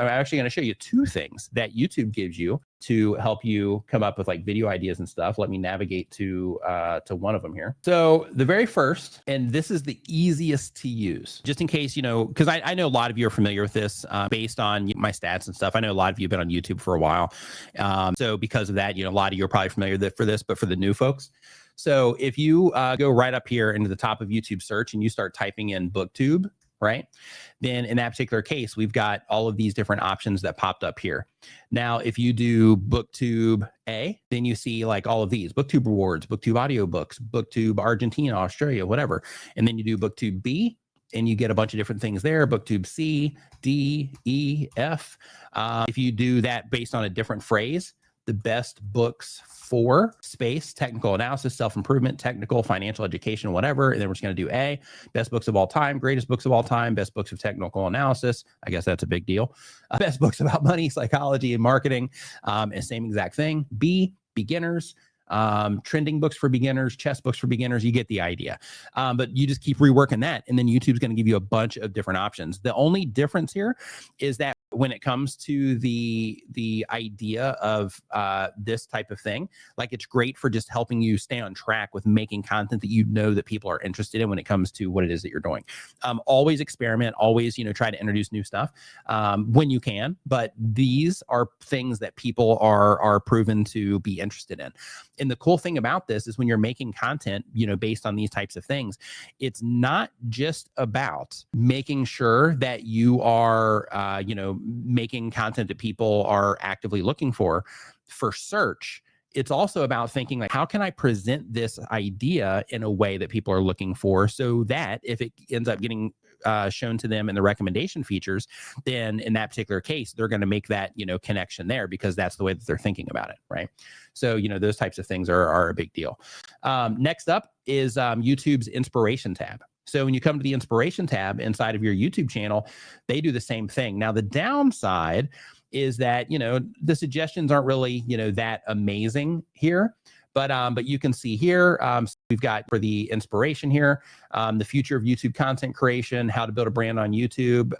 I'm actually going to show you two things that YouTube gives you to help you come up with like video ideas and stuff. Let me navigate to one of them here. So the very first, and this is the easiest to use, just in case, you know, because I know a lot of you are familiar with this based on my stats and stuff. I know a lot of you have been on YouTube for a while. So because of that, you know, a lot of you are probably familiar for this, but for the new folks. So if you go right up here into the top of YouTube search and you start typing in BookTube, right? Then in that particular case, we've got all of these different options that popped up here. Now, if you do BookTube A, then you see like all of these: BookTube Rewards, BookTube Audiobooks, BookTube Argentina, Australia, whatever. And then you do BookTube B, and you get a bunch of different things there: BookTube C, D, E, F. If you do that based on a different phrase, the best books for space, technical analysis, self-improvement, technical, financial education, whatever. And then we're just going to do A, best books of all time, greatest books of all time, best books of technical analysis. I guess that's a big deal. Best books about money, psychology, and marketing. And same exact thing. B, beginners. Trending books for beginners, chess books for beginners. You get the idea. But you just keep reworking that, and then YouTube's going to give you a bunch of different options. The only difference here is that when it comes to the idea of this type of thing, like, it's great for just helping you stay on track with making content that you know that people are interested in when it comes to what it is that you're doing. Always experiment, always, you know, try to introduce new stuff when you can, but these are things that people are proven to be interested in. And the cool thing about this is when you're making content, you know, based on these types of things, it's not just about making sure that you are, you know, making content that people are actively looking for search. It's also about thinking like, how can I present this idea in a way that people are looking for, so that if it ends up getting shown to them in the recommendation features, then in that particular case, they're going to make that, you know, connection there, because that's the way that they're thinking about it, right? So, you know, those types of things are a big deal. Next up is YouTube's inspiration tab. So when you come to the inspiration tab inside of your YouTube channel, they do the same thing. Now, the downside is that, you know, the suggestions aren't really, you know, that amazing here. But you can see here, so we've got for the inspiration here, the future of YouTube content creation, how to build a brand on YouTube,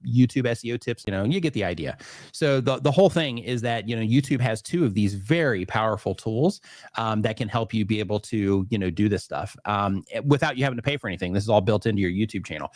YouTube SEO tips, you know, you get the idea. So the whole thing is that, you know, YouTube has two of these very powerful tools that can help you be able to, you know, do this stuff without you having to pay for anything. This is all built into your YouTube channel.